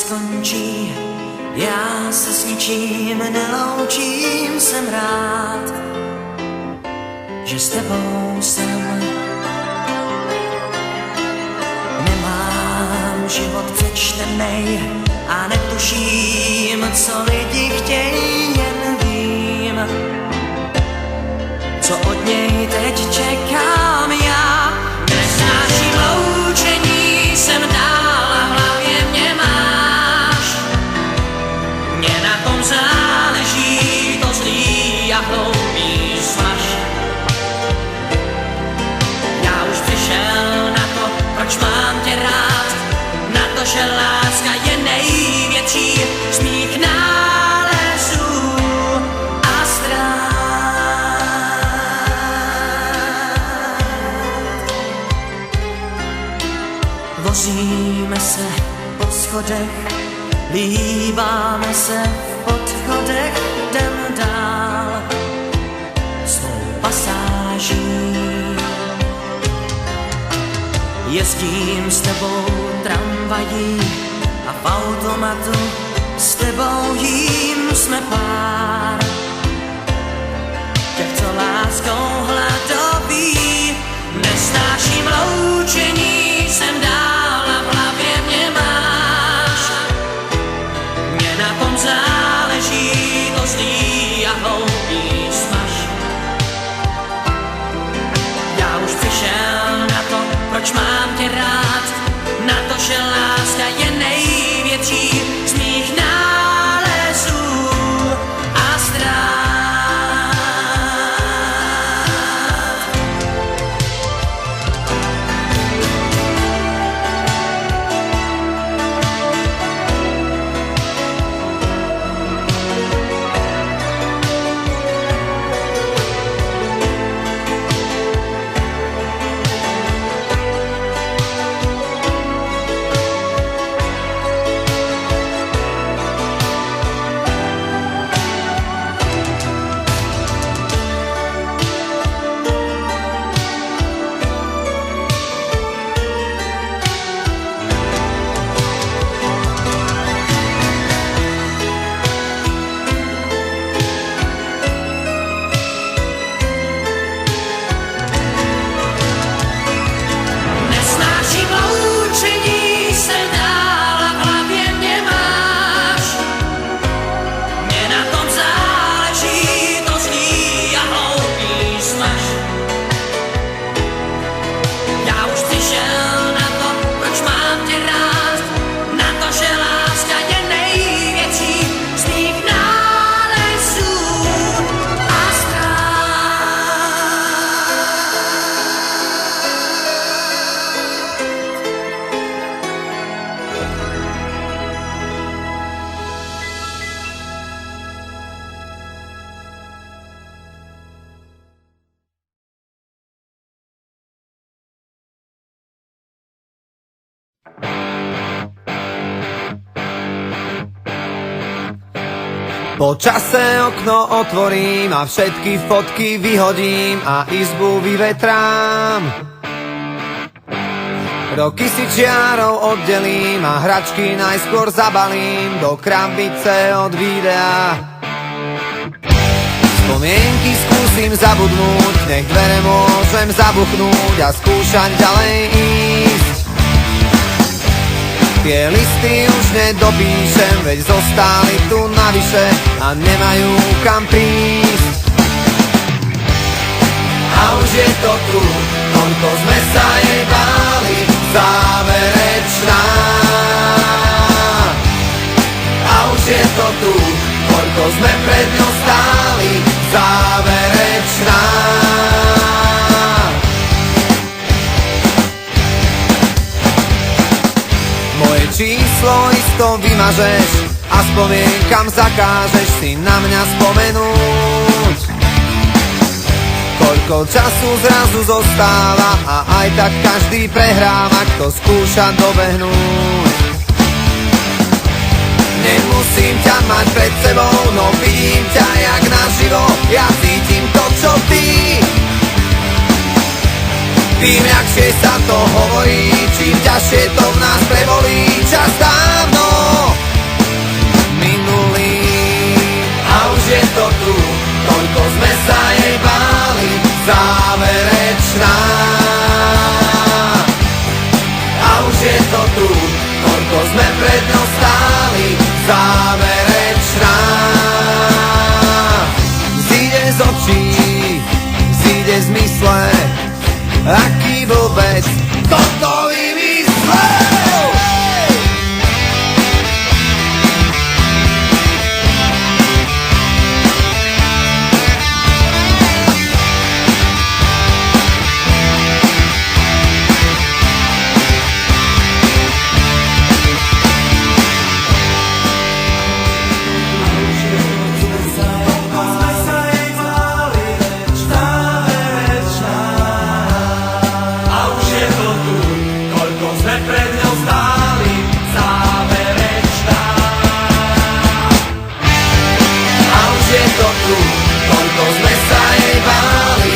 skončí, já se s ničím neloučím, jsem rád, že s tebou jsem. Nemám život přečtenej a netuším, co lidi chtějí, jen vím, co od něj teď čekám já. Nesnáším loučení, jsem dál a v hlavě mě máš. Mně na tom záleží, to zlý a hloupý smaž. Já už přišel na to, proč mám tě rád, na to, že láska je největší z mých nálezů a ztrát. Vozíme se po schodech, líbáme se v podchodech, jdem dál svou pasáží. Jezdím s tebou tramvají a v automatu s tebou jím, jsme pár těch, co láskou hladoví. Nesnáším loučení, jsem dál a v hlavě mě máš. Mně na tom záleží, to zlý a hloupý smaž. Já už přišel na to, proč mám tě rád, na to, že láska je největší z mých nálezů a ztrát. Po čase okno otvorím a všetky fotky vyhodím a izbu vyvetrám. Roky si čiarou oddelím a hračky najskôr zabalím do krabice od videa. Spomienky skúsim zabudnúť, nech dvere môžem zabuchnúť a skúšať ďalej ísť. Tie listy už nedopíšem, veď zostali tu navyše a nemajú kam prísť. A už je to tu, toľko sme sa jej báli, záverečná. A už je to tu, koľko sme pred ňou stáli, záverečná. Moje číslo isto vymažeš a spomienkam zakážeš si na mňa spomenúť. Koľko času zrazu zostáva a aj tak každý prehráva, kto skúša dobehnúť. Nemusím ťa mať pred sebou, no vidím ťa jak naživo, ja cítim to, čo ty. Tým jakšie sa to hovorí, čím ťažšie to v nás prebolí. Čas dávno záverečná. A už je to tu, koľko sme pred ňou stáli, záverečná. Zíde z očí, zíde z mysle, aký vôbec toto vymyslel. Koľko sme sa jej báli,